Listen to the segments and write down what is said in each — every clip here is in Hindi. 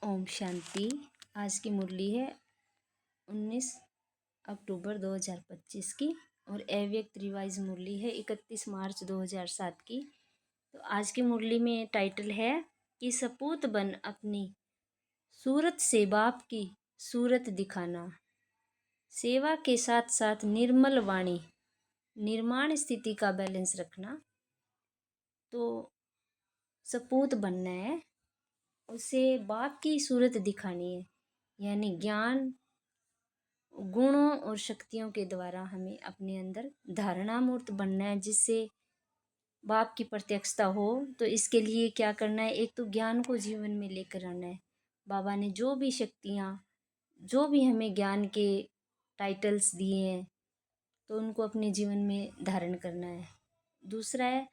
ओम शांति। आज की मुरली है 19 अक्टूबर 2025 की और अव्यक्त रिवाइज मुरली है 31 मार्च 2007 की। तो आज की मुरली में टाइटल है कि सपूत बन अपनी सूरत से बाप की सूरत दिखाना, सेवा के साथ साथ निर्मल वाणी, निर्माण स्थिति का बैलेंस रखना। तो सपूत बनना है, उसे बाप की सूरत दिखानी है, यानी ज्ञान, गुणों और शक्तियों के द्वारा हमें अपने अंदर धारणा मूर्त बनना है, जिससे बाप की प्रत्यक्षता हो। तो इसके लिए क्या करना है? एक तो ज्ञान को जीवन में लेकर आना है। बाबा ने जो भी शक्तियाँ, जो भी हमें ज्ञान के टाइटल्स दिए हैं, तो उनको अपने जीवन में धारण करना है। दूसरा है,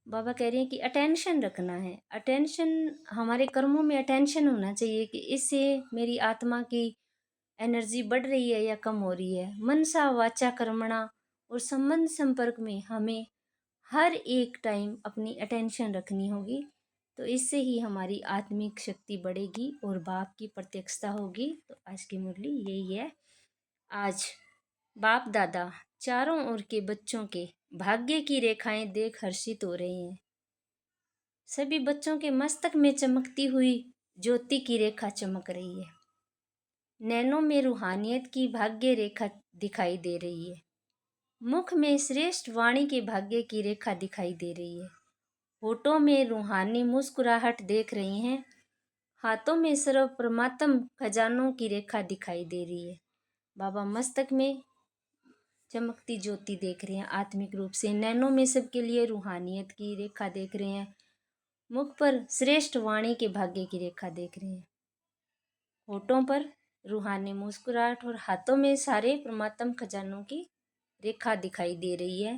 बाबा कह रहे हैं कि अटेंशन रखना है। अटेंशन, हमारे कर्मों में अटेंशन होना चाहिए कि इससे मेरी आत्मा की एनर्जी बढ़ रही है या कम हो रही है। मनसा वाचा कर्मणा और संबंध संपर्क में हमें हर एक टाइम अपनी अटेंशन रखनी होगी। तो इससे ही हमारी आत्मिक शक्ति बढ़ेगी और बाप की प्रत्यक्षता होगी। तो आज की मुरली यही है। आज बाप दादा चारों ओर के बच्चों के भाग्य की रेखाएं देख हर्षित हो रहे हैं। सभी बच्चों के मस्तक में चमकती हुई ज्योति की रेखा चमक रही है। नैनों में रूहानियत की भाग्य रेखा दिखाई दे रही है। मुख में श्रेष्ठ वाणी के भाग्य की रेखा दिखाई दे रही है। होठों में रूहानी मुस्कुराहट देख रही हैं। हाथों में सर्व परमात्म खजानों की रेखा दिखाई दे रही है। बाबा मस्तक में चमकती ज्योति देख रहे हैं आत्मिक रूप से। नैनों में सबके लिए रूहानियत की रेखा देख रहे हैं। मुख पर श्रेष्ठ वाणी के भाग्य की रेखा देख रहे हैं। होठों पर रूहानी मुस्कुराहट और हाथों में सारे परमात्म खजानों की रेखा दिखाई दे रही है।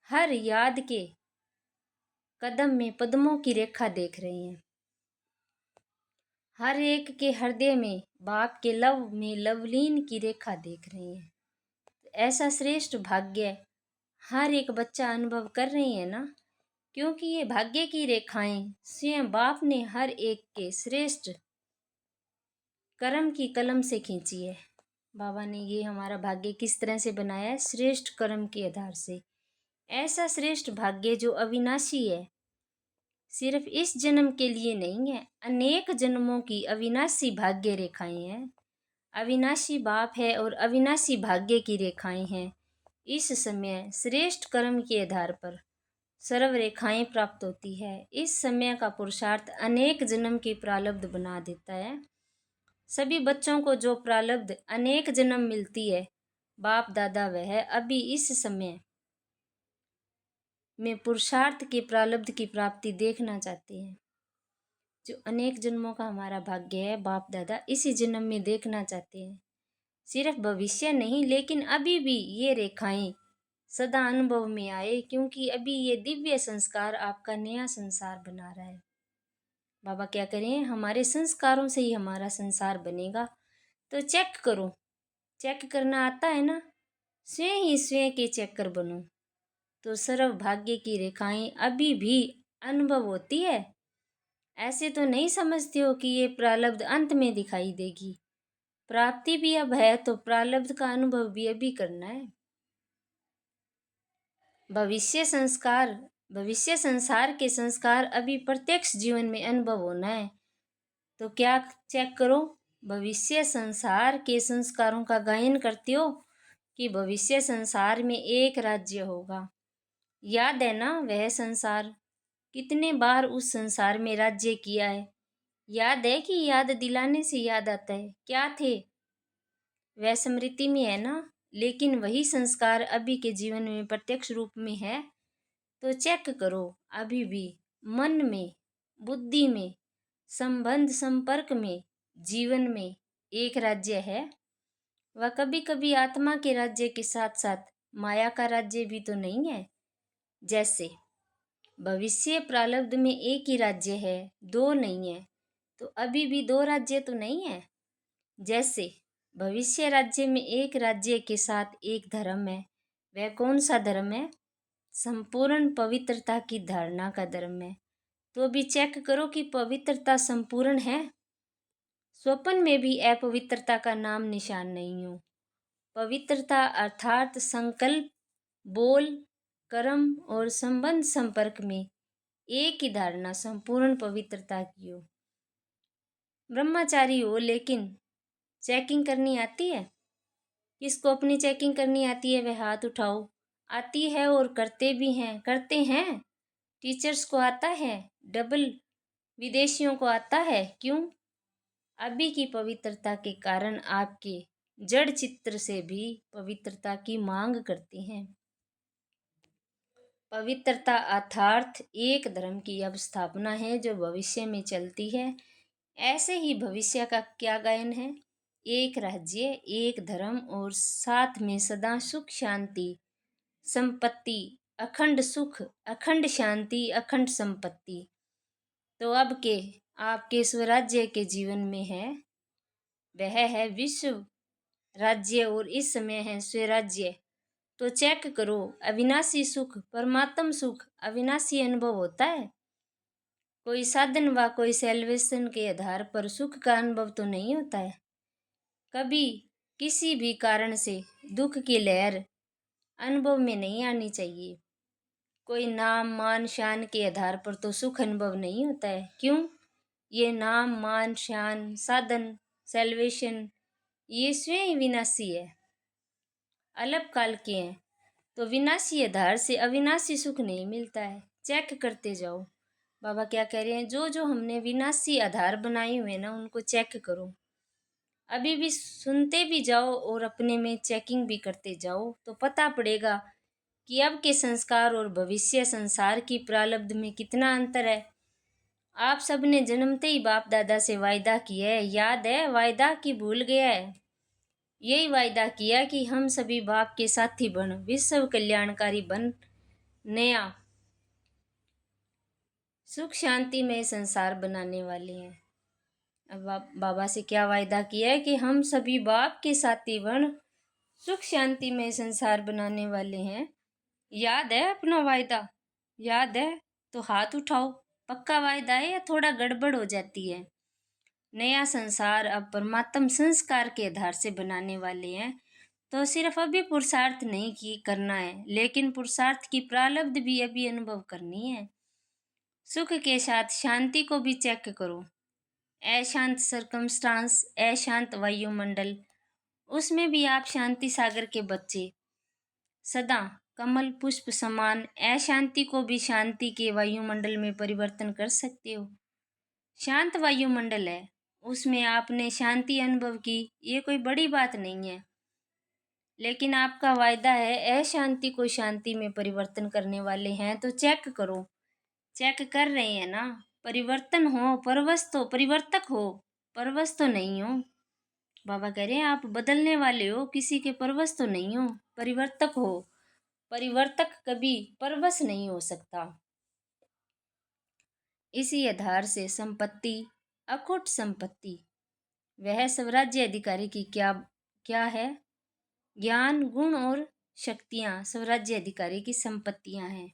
हर याद के कदम में पद्मों की रेखा देख रहे हैं। हर एक के हृदय में बाप के लव में लवलीन की रेखा देख रहे हैं। ऐसा श्रेष्ठ भाग्य हर एक बच्चा अनुभव कर रही है ना, क्योंकि ये भाग्य की रेखाएं स्वयं बाप ने हर एक के श्रेष्ठ कर्म की कलम से खींची है। बाबा ने ये हमारा भाग्य किस तरह से बनाया है? श्रेष्ठ कर्म के आधार से। ऐसा श्रेष्ठ भाग्य जो अविनाशी है, सिर्फ इस जन्म के लिए नहीं है, अनेक जन्मों की अविनाशी भाग्य रेखाएं हैं। अविनाशी बाप है और अविनाशी भाग्य की रेखाएं हैं। इस समय श्रेष्ठ कर्म के आधार पर सर्व रेखाएं प्राप्त होती है। इस समय का पुरुषार्थ अनेक जन्म की प्रारब्ध बना देता है। सभी बच्चों को जो प्रारब्ध अनेक जन्म मिलती है, बाप दादा वह अभी इस समय में पुरुषार्थ के प्रारब्ध की प्राप्ति देखना चाहते हैं। जो अनेक जन्मों का हमारा भाग्य है, बाप दादा इसी जन्म में देखना चाहते हैं। सिर्फ भविष्य नहीं, लेकिन अभी भी ये रेखाएं सदा अनुभव में आए, क्योंकि अभी ये दिव्य संस्कार आपका नया संसार बना रहा है। बाबा क्या करें? हमारे संस्कारों से ही हमारा संसार बनेगा। तो चेक करो, चेक करना आता है ना? स्वयं ही स्वयं के चेकर बनो। तो सर्व भाग्य की रेखाएं अभी भी अनुभव होती है। ऐसे तो नहीं समझते हो कि ये प्रारब्ध अंत में दिखाई देगी। प्राप्ति भी अब है, तो प्रारब्ध का अनुभव भी अभी करना है। भविष्य संसार के संस्कार अभी प्रत्यक्ष जीवन में अनुभव होना है। तो क्या चेक करो? भविष्य संसार के संस्कारों का गायन करते हो कि भविष्य संसार में एक राज्य होगा। याद है ना वह संसार? कितने बार उस संसार में राज्य किया है? याद है कि याद दिलाने से याद आता है? क्या थे वह स्मृति में है ना? लेकिन वही संस्कार अभी के जीवन में प्रत्यक्ष रूप में है। तो चेक करो, अभी भी मन में, बुद्धि में, संबंध संपर्क में, जीवन में एक राज्य है। वह कभी कभी आत्मा के राज्य के साथ साथ माया का राज्य भी तो नहीं है। जैसे भविष्य प्रारब्ध में एक ही राज्य है, दो नहीं है। तो अभी भी दो राज्य तो नहीं है। जैसे भविष्य राज्य में एक राज्य के साथ एक धर्म है। वह कौन सा धर्म है? संपूर्ण पवित्रता की धारणा का धर्म है। तो अभी चेक करो कि पवित्रता संपूर्ण है। स्वप्न में भी अपवित्रता का नाम निशान नहीं हो। पवित्रता अर्थात संकल्प, बोल, कर्म और संबंध संपर्क में एक ही धारणा संपूर्ण पवित्रता की हो। ब्रह्मचारी हो लेकिन चेकिंग करनी आती है? किसको अपनी चेकिंग करनी आती है वह हाथ उठाओ। आती है और करते हैं। टीचर्स को आता है, डबल विदेशियों को आता है। क्यों? अभी की पवित्रता के कारण आपके जड़ चित्र से भी पवित्रता की मांग करते हैं। पवित्रता अर्थात एक धर्म की अब स्थापना है जो भविष्य में चलती है। ऐसे ही भविष्य का क्या गायन है? एक राज्य, एक धर्म और साथ में सदा सुख शांति संपत्ति, अखंड सुख, अखंड शांति, अखंड संपत्ति। तो अब के आपके स्वराज्य के जीवन में है, वह है विश्व राज्य और इस समय है स्वराज्य। तो चेक करो, अविनाशी सुख, परमात्म सुख अविनाशी अनुभव होता है। कोई साधन व कोई सेल्वेशन के आधार पर सुख का अनुभव तो नहीं होता है। कभी किसी भी कारण से दुख की लहर अनुभव में नहीं आनी चाहिए। कोई नाम मान शान के आधार पर तो सुख अनुभव नहीं होता है। क्यों? ये नाम मान शान साधन सेल्वेशन ये स्वयं ही विनाशी है, अल्पकाल के हैं। तो विनाशी आधार से अविनाशी सुख नहीं मिलता है। चेक करते जाओ। बाबा क्या कह रहे हैं? जो जो हमने विनाशी आधार बनाए हुए ना उनको चेक करो। अभी भी सुनते भी जाओ और अपने में चेकिंग भी करते जाओ तो पता पड़ेगा कि अब के संस्कार और भविष्य संसार की प्रारब्ध में कितना अंतर है। आप सबने जन्मते ही बाप दादा से वायदा किया है, याद है? वायदा की भूल गया है? यही वायदा किया कि हम सभी बाप के साथी बन विश्व कल्याणकारी बन नया सुख शांति में संसार बनाने वाले हैं। अब बाबा से क्या वायदा किया है कि हम सभी बाप के साथी बन सुख शांति में संसार बनाने वाले हैं। याद है अपना वायदा? याद है तो हाथ उठाओ। पक्का वायदा है या थोड़ा गड़बड़ हो जाती है? नया संसार अब परमात्म संस्कार के आधार से बनाने वाले हैं। तो सिर्फ अभी पुरुषार्थ नहीं की करना है, लेकिन पुरुषार्थ की प्रारब्ध भी अभी अनुभव करनी है। सुख के साथ शांति को भी चेक करो। अशांत सरकमस्टांस, अशांत वायुमंडल, उसमें भी आप शांति सागर के बच्चे सदा कमल पुष्प समान अशांति को भी शांति के वायुमंडल में परिवर्तन कर सकते हो। शांत वायुमंडल है, उसमें आपने शांति अनुभव की, ये कोई बड़ी बात नहीं है। लेकिन आपका वायदा है अशांति को शांति में परिवर्तन करने वाले हैं। तो चेक करो। चेक कर रहे हैं ना? परिवर्तन हो, परिवर्तक हो, परवश तो नहीं हो। बाबा कह रहे हैं आप बदलने वाले हो, किसी के परवश तो नहीं हो, परिवर्तक हो। परिवर्तक कभी परवश नहीं हो सकता। इसी आधार से संपत्ति, अखुट संपत्ति, वह स्वराज्य अधिकारी की क्या क्या है? ज्ञान, गुण और शक्तियाँ स्वराज्य अधिकारी की संपत्तियाँ हैं।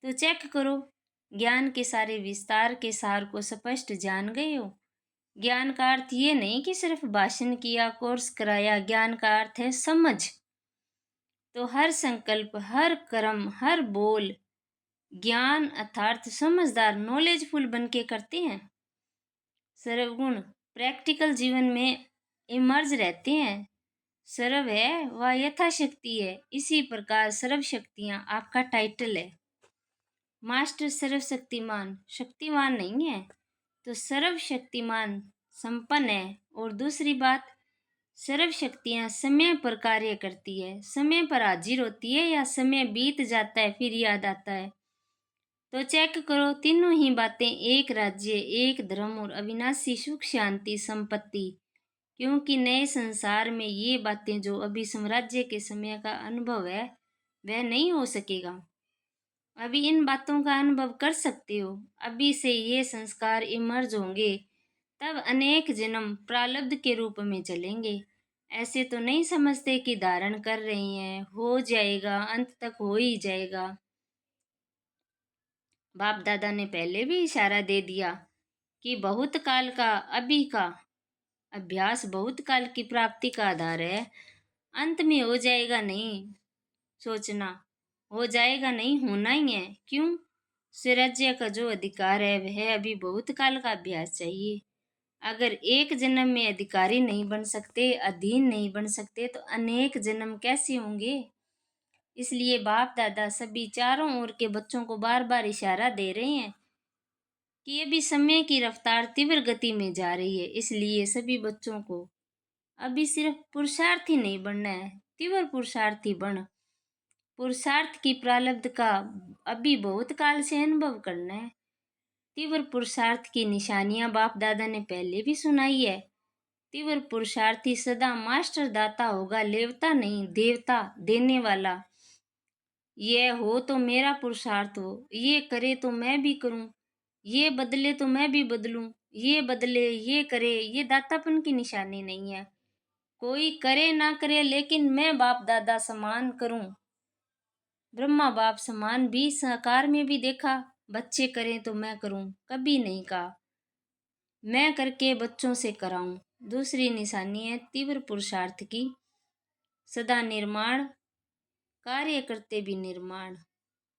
तो चेक करो, ज्ञान के सारे विस्तार के सार को स्पष्ट जान गए हो। ज्ञान का अर्थ ये नहीं कि सिर्फ भाषण किया, कोर्स कराया। ज्ञान का अर्थ है समझ। तो हर संकल्प, हर कर्म, हर बोल ज्ञान अर्थात समझदार नॉलेजफुल बन के करते हैं। सर्वगुण प्रैक्टिकल जीवन में इमर्ज रहते हैं। सर्व है वह यथाशक्ति है। इसी प्रकार सर्व शक्तियाँ आपका टाइटल है। मास्टर सर्वशक्तिमान, शक्तिमान नहीं है तो सर्वशक्तिमान संपन्न है। और दूसरी बात, सर्व शक्तियाँ समय पर कार्य करती है, समय पर हाजिर होती है या समय बीत जाता है फिर याद आता है। तो चेक करो, तीनों ही बातें एक राज्य, एक धर्म और अविनाशी सुख शांति संपत्ति। क्योंकि नए संसार में ये बातें जो अभी साम्राज्य के समय का अनुभव है वह नहीं हो सकेगा। अभी इन बातों का अनुभव कर सकते हो। अभी से ये संस्कार इमर्ज होंगे, तब अनेक जन्म प्रारब्ध के रूप में चलेंगे। ऐसे तो नहीं समझते कि धारण कर रही हैं, हो जाएगा, अंत तक हो ही जाएगा। बाप दादा ने पहले भी इशारा दे दिया कि बहुत काल का अभी का अभ्यास बहुत काल की प्राप्ति का आधार है। अंत में हो जाएगा नहीं सोचना, हो जाएगा नहीं, होना ही है। क्यों? स्वराज्य का जो अधिकार है वह अभी बहुत काल का अभ्यास चाहिए। अगर एक जन्म में अधिकारी नहीं बन सकते, अधीन नहीं बन सकते, तो अनेक जन्म कैसे होंगे? इसलिए बाप दादा सभी चारों ओर के बच्चों को बार बार इशारा दे रहे हैं कि अभी समय की रफ्तार तीव्र गति में जा रही है। इसलिए सभी बच्चों को अभी सिर्फ पुरुषार्थी नहीं बनना है, तीव्र पुरुषार्थी बन। पुरुषार्थ की प्रारब्ध का अभी बहुत काल से अनुभव करना है। तीव्र पुरुषार्थ की निशानियां बाप दादा ने पहले भी सुनाई है। तीव्र पुरुषार्थी सदा मास्टर दाता होगा, लेवता नहीं, देवता देने वाला। ये हो तो मेरा पुरुषार्थ हो, ये करे तो मैं भी करूं, ये बदले तो मैं भी बदलूं, ये बदले ये करे, ये दातापन की निशानी नहीं है। कोई करे ना करे लेकिन मैं बाप दादा समान करूं। ब्रह्मा बाप समान भी साकार में भी देखा, बच्चे करें तो मैं करूं, कभी नहीं कहा मैं करके बच्चों से कराऊं। दूसरी निशानी है तीव्र पुरुषार्थ की, सदा निर्माण कार्य करते भी निर्माण।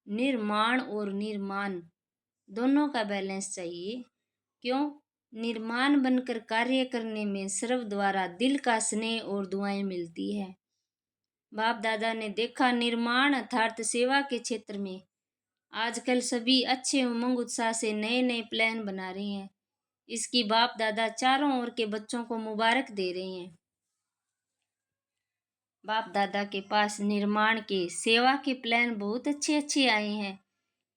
निर्माण और निर्माण दोनों का बैलेंस चाहिए। क्यों? निर्माण बनकर कार्य करने में सर्व द्वारा दिल का स्नेह और दुआएं मिलती है। बाप दादा ने देखा निर्माण अर्थात सेवा के क्षेत्र में आजकल सभी अच्छे उमंग उत्साह से नए नए प्लान बना रहे हैं। इसकी बाप दादा चारों ओर के बच्चों को मुबारक दे रहे हैं। बाप दादा के पास निर्माण के सेवा के प्लान बहुत अच्छे अच्छे आए हैं,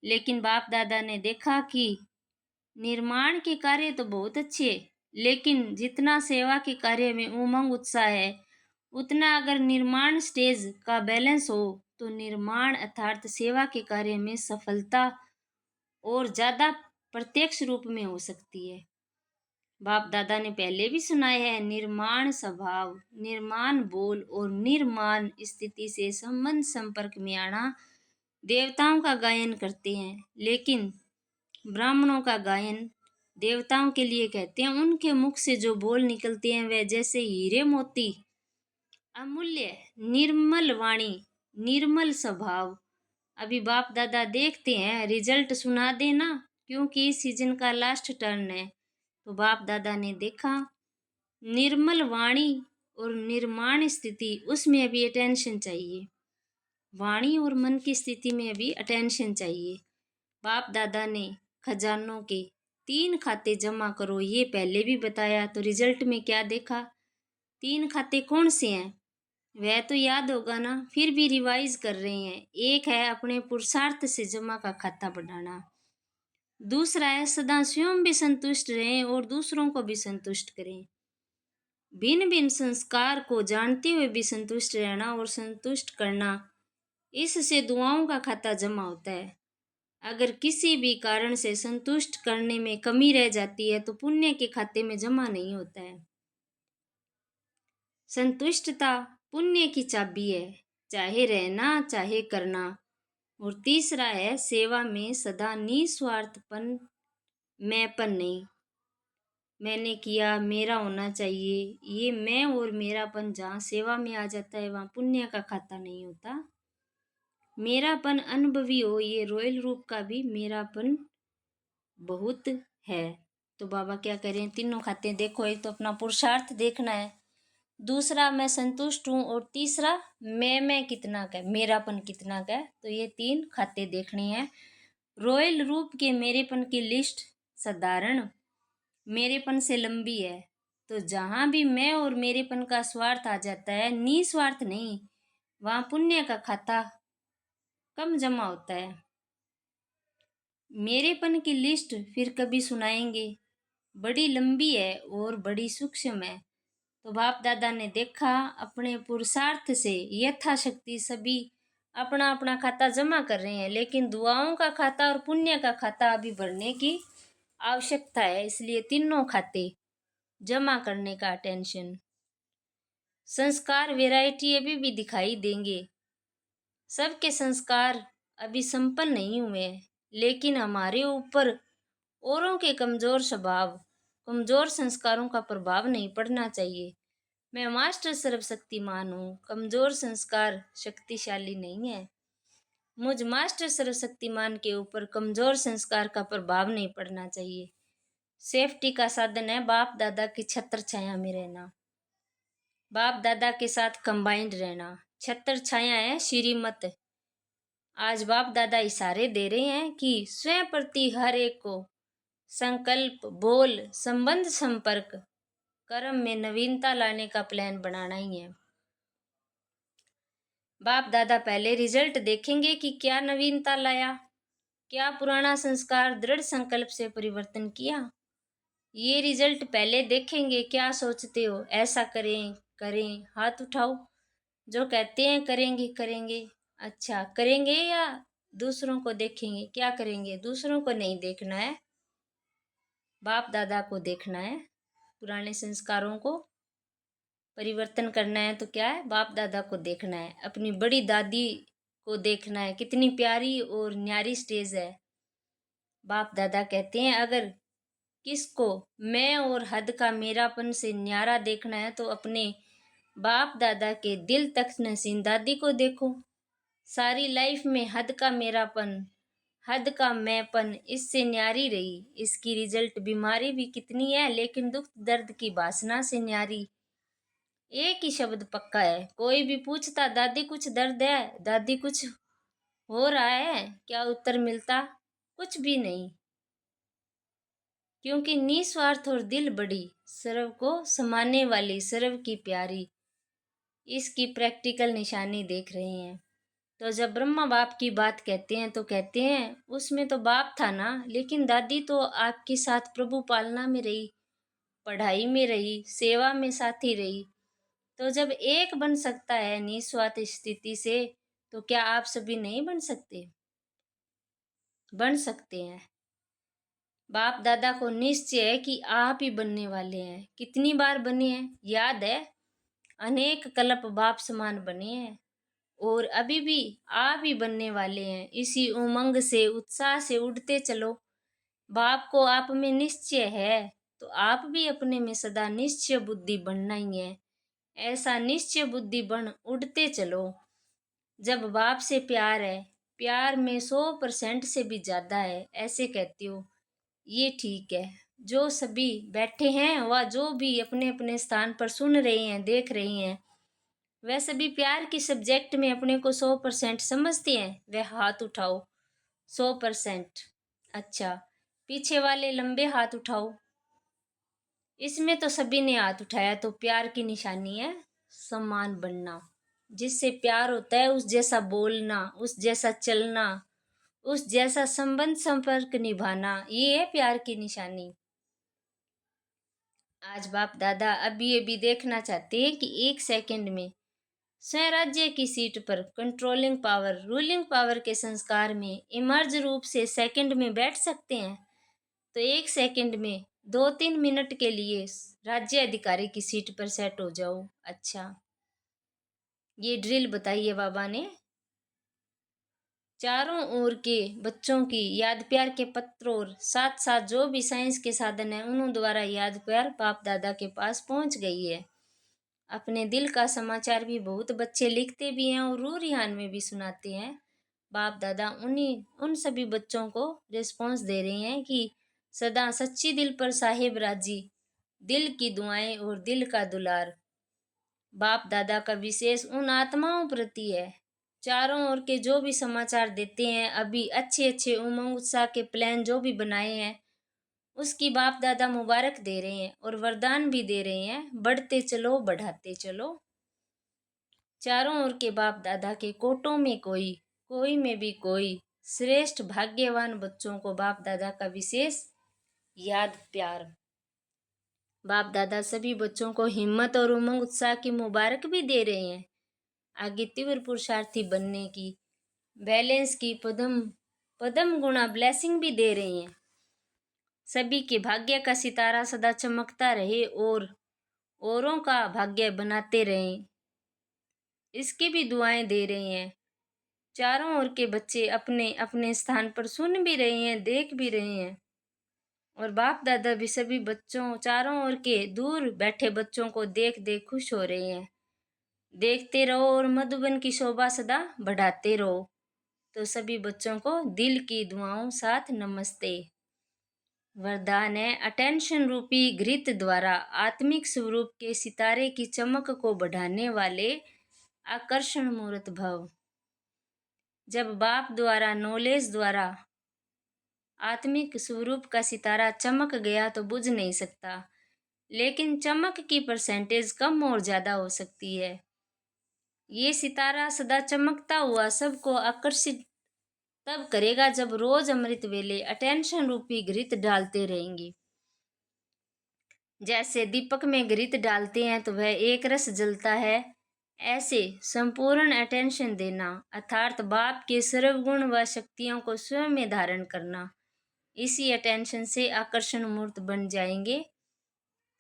लेकिन बाप दादा ने देखा कि निर्माण के कार्य तो बहुत अच्छे, लेकिन जितना सेवा के कार्य में उमंग उत्साह है, उतना अगर निर्माण स्टेज का बैलेंस हो तो निर्माण अर्थात सेवा के कार्य में सफलता और ज्यादा प्रत्यक्ष रूप में हो सकती है। बाप दादा ने पहले भी सुनाया है, निर्माण स्वभाव, निर्माण बोल और निर्माण स्थिति से संबंध संपर्क में आना देवताओं का गायन करते हैं, लेकिन ब्राह्मणों का गायन देवताओं के लिए कहते हैं। उनके मुख से जो बोल निकलते हैं वह जैसे हीरे मोती, अमूल्य, निर्मल वाणी, निर्मल स्वभाव। अभी बाप दादा देखते हैं, रिजल्ट सुना देना, क्योंकि इस सीजन का लास्ट टर्न है। तो बाप दादा ने देखा निर्मल वाणी और निर्माण स्थिति, उसमें अभी अटेंशन चाहिए। वाणी और मन की स्थिति में अभी अटेंशन चाहिए। बाप दादा ने खजानों के 3 खाते जमा करो ये पहले भी बताया, तो रिजल्ट में क्या देखा? 3 खाते कौन से हैं वह तो याद होगा ना, फिर भी रिवाइज कर रहे हैं। एक है अपने पुरुषार्थ से जमा का खाता बढ़ाना, दूसरा है सदा स्वयं भी संतुष्ट रहें और दूसरों को भी संतुष्ट करें। भिन्न भिन्न संस्कार को जानते हुए भी संतुष्ट रहना और संतुष्ट करना, इससे दुआओं का खाता जमा होता है। अगर किसी भी कारण से संतुष्ट करने में कमी रह जाती है तो पुण्य के खाते में जमा नहीं होता है। संतुष्टता पुण्य की चाबी है, चाहे रहना चाहे करना। और तीसरा है सेवा में सदा निस्वार्थपन, मैंपन नहीं। मैंने किया, मेरा होना चाहिए, ये मैं और मेरापन जहाँ सेवा में आ जाता है वहाँ पुण्य का खाता नहीं होता। मेरापन अनुभवी हो, ये रॉयल रूप का भी मेरापन बहुत है। तो बाबा क्या करें, तीनों खाते देखो, एक तो अपना पुरुषार्थ देखना है, दूसरा मैं संतुष्ट हूँ, और तीसरा मैं कितना का, मेरापन कितना का है। तो ये 3 खाते देखने हैं। रॉयल रूप के मेरेपन की लिस्ट साधारण मेरेपन से लंबी है। तो जहाँ भी मैं और मेरेपन का स्वार्थ आ जाता है, निस्वार्थ नहीं, वहाँ पुण्य का खाता कम जमा होता है। मेरेपन की लिस्ट फिर कभी सुनाएंगे, बड़ी लंबी है और बड़ी सूक्ष्म है। तो बाप दादा ने देखा अपने पुरुषार्थ से यथाशक्ति सभी अपना अपना खाता जमा कर रहे हैं, लेकिन दुआओं का खाता और पुण्य का खाता अभी भरने की आवश्यकता है। इसलिए तीनों खाते जमा करने का टेंशन। संस्कार वैरायटी अभी भी दिखाई देंगे, सबके संस्कार अभी संपन्न नहीं हुए हैं, लेकिन हमारे ऊपर औरों के कमजोर स्वभाव कमज़ोर संस्कारों का प्रभाव नहीं पड़ना चाहिए। मैं मास्टर सर्वशक्तिमान हूँ, कमज़ोर संस्कार शक्तिशाली नहीं है। मुझ मास्टर सर्वशक्तिमान के ऊपर कमज़ोर संस्कार का प्रभाव नहीं पड़ना चाहिए। सेफ्टी का साधन है बाप दादा की छत्र छाया में रहना, बाप दादा के साथ कंबाइंड रहना। छत्र छाया है श्रीमत। आज बाप दादा इशारे दे रहे हैं कि स्वयं प्रति हर एक को संकल्प, बोल, संबंध, संपर्क, कर्म में नवीनता लाने का प्लान बनाना ही है। बाप दादा पहले रिजल्ट देखेंगे कि क्या नवीनता लाया, क्या पुराना संस्कार दृढ़ संकल्प से परिवर्तन किया। ये रिजल्ट पहले देखेंगे। क्या सोचते हो, ऐसा करें करें, हाथ उठाओ। जो कहते हैं करेंगे करेंगे, अच्छा करेंगे या दूसरों को देखेंगे? क्या करेंगे? दूसरों को नहीं देखना है, बाप दादा को देखना है। पुराने संस्कारों को परिवर्तन करना है तो क्या है, बाप दादा को देखना है, अपनी बड़ी दादी को देखना है। कितनी प्यारी और न्यारी स्टेज है। बाप दादा कहते हैं अगर किसको मैं और हद का मेरापन से न्यारा देखना है तो अपने बाप दादा के दिल तक नसीन दादी को देखो। सारी लाइफ में हद का मेरापन, हद का मैंपन इससे न्यारी रही। इसकी रिजल्ट बीमारी भी कितनी है लेकिन दुख दर्द की वासना से न्यारी। एक ही शब्द पक्का है। कोई भी पूछता दादी कुछ दर्द है, दादी कुछ हो रहा है, क्या उत्तर मिलता? कुछ भी नहीं। क्योंकि निस्वार्थ और दिल बड़ी, सर्व को समाने वाली, सर्व की प्यारी, इसकी प्रैक्टिकल निशानी देख रहे हैं। तो जब ब्रह्मा बाप की बात कहते हैं तो कहते हैं उसमें तो बाप था ना, लेकिन दादी तो आपके साथ प्रभु पालना में रही, पढ़ाई में रही, सेवा में साथी रही। तो जब एक बन सकता है निस्वार्थ स्थिति से, तो क्या आप सभी नहीं बन सकते? बन सकते हैं। बाप दादा को निश्चय है कि आप ही बनने वाले हैं। कितनी बार बने हैं याद है? अनेक कल्प बाप समान बने हैं और अभी भी आप ही बनने वाले हैं। इसी उमंग से, उत्साह से उड़ते चलो। बाप को आप में निश्चय है तो आप भी अपने में सदा निश्चय बुद्धि बनना ही है। ऐसा निश्चय बुद्धि बन उड़ते चलो। जब बाप से प्यार है, प्यार में 100% से भी ज्यादा है, ऐसे कहती हो, ये ठीक है। जो सभी बैठे हैं वह जो भी अपने अपने स्थान पर सुन रहे हैं, देख रहे हैं, वह सभी प्यार की सब्जेक्ट में अपने को 100% समझते हैं? वह हाथ उठाओ। 100%। अच्छा, पीछे वाले लंबे हाथ उठाओ। इसमें तो सभी ने हाथ उठाया, तो प्यार की निशानी है सम्मान बनना। जिससे प्यार होता है उस जैसा बोलना, उस जैसा चलना, उस जैसा संबंध संपर्क निभाना, ये है प्यार की निशानी। आज बाप दादा अभी अभी देखना चाहते हैं कि एक सेकंड में स्वराज्य की सीट पर कंट्रोलिंग पावर, रूलिंग पावर के संस्कार में इमर्ज रूप से सेकंड में बैठ सकते हैं। तो एक सेकंड में 2-3 मिनट के लिए राज्य अधिकारी की सीट पर सेट हो जाओ। अच्छा, ये ड्रिल बताइए बाबा ने। चारों ओर के बच्चों की याद प्यार के पत्रों और साथ साथ जो भी साइंस के साधन है उन्हों द्वारा याद प्यार बाप दादा के पास पहुंच गई है। अपने दिल का समाचार भी बहुत बच्चे लिखते भी हैं और रू रिहान में भी सुनाते हैं। बाप दादा उन्हीं उन सभी बच्चों को रिस्पॉन्स दे रहे हैं कि सदा सच्ची दिल पर साहिब राजी, दिल की दुआएं और दिल का दुलार। बाप दादा का विशेष उन आत्माओं प्रति है। चारों ओर के जो भी समाचार देते हैं, अभी अच्छे अच्छे उमंग उत्साह के प्लान जो भी बनाए हैं, उसकी बाप दादा मुबारक दे रहे हैं और वरदान भी दे रहे हैं, बढ़ते चलो, बढ़ाते चलो। चारों ओर के बाप दादा के कोटों में कोई, कोई में भी कोई श्रेष्ठ भाग्यवान बच्चों को बाप दादा का विशेष याद प्यार। बाप दादा सभी बच्चों को हिम्मत और उमंग उत्साह की मुबारक भी दे रहे हैं, आगे तीव्र पुरुषार्थी बनने की, बैलेंस की पदम पदम गुणा ब्लेसिंग भी दे रहे हैं। सभी के भाग्य का सितारा सदा चमकता रहे और औरों का भाग्य बनाते रहें, इसकी भी दुआएं दे रहे हैं। चारों ओर के बच्चे अपने अपने स्थान पर सुन भी रहे हैं, देख भी रहे हैं। और बाप दादा भी सभी बच्चों, चारों ओर के दूर बैठे बच्चों को देख देख खुश हो रहे हैं। देखते रहो और मधुबन की शोभा सदा बढ़ाते रहो। तो सभी बच्चों को दिल की दुआओं साथ नमस्ते। वरदान है, अटेंशन रूपी घृत द्वारा आत्मिक स्वरूप के सितारे की चमक को बढ़ाने वाले आकर्षण मूर्त भव। जब बाप द्वारा, नॉलेज द्वारा आत्मिक स्वरूप का सितारा चमक गया तो बुझ नहीं सकता, लेकिन चमक की परसेंटेज कम और ज्यादा हो सकती है। ये सितारा सदा चमकता हुआ सबको आकर्षित तब करेगा जब रोज अमृत वेले अटेंशन रूपी घृत डालते रहेंगे। जैसे दीपक में घृत डालते हैं तो वह एक रस जलता है, ऐसे संपूर्ण अटेंशन देना अर्थात बाप के सर्वगुण व शक्तियों को स्वयं में धारण करना, इसी अटेंशन से आकर्षण मूर्त बन जाएंगे।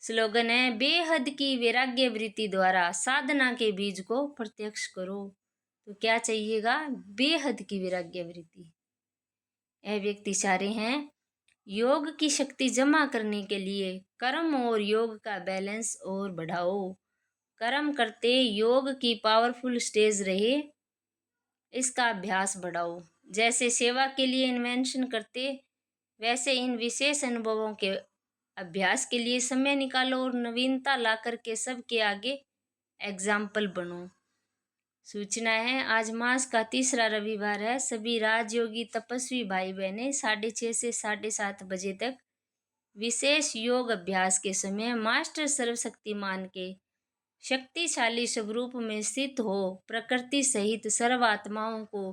स्लोगन है, बेहद की वैराग्य वृत्ति द्वारा साधना के बीज को प्रत्यक्ष करो। तो क्या चाहिएगा? बेहद की वैराग्य वृत्ति। यह व्यक्ति सारे हैं योग की शक्ति जमा करने के लिए कर्म और योग का बैलेंस और बढ़ाओ। कर्म करते योग की पावरफुल स्टेज रहे, इसका अभ्यास बढ़ाओ। जैसे सेवा के लिए इन्वेंशन करते, वैसे इन विशेष अनुभवों के अभ्यास के लिए समय निकालो और नवीनता ला करके सबके आगे एग्जाम्पल बनो। सूचना है, आज मास का तीसरा रविवार है। सभी राजयोगी तपस्वी भाई बहनें 6:30 से 7:30 बजे तक विशेष योग अभ्यास के समय मास्टर सर्वशक्तिमान के शक्तिशाली स्वरूप में स्थित हो प्रकृति सहित सर्व आत्माओं को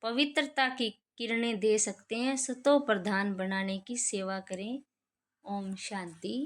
पवित्रता की किरणें दे सकते हैं। सतो प्रधान बनाने की सेवा करें। ओम शांति।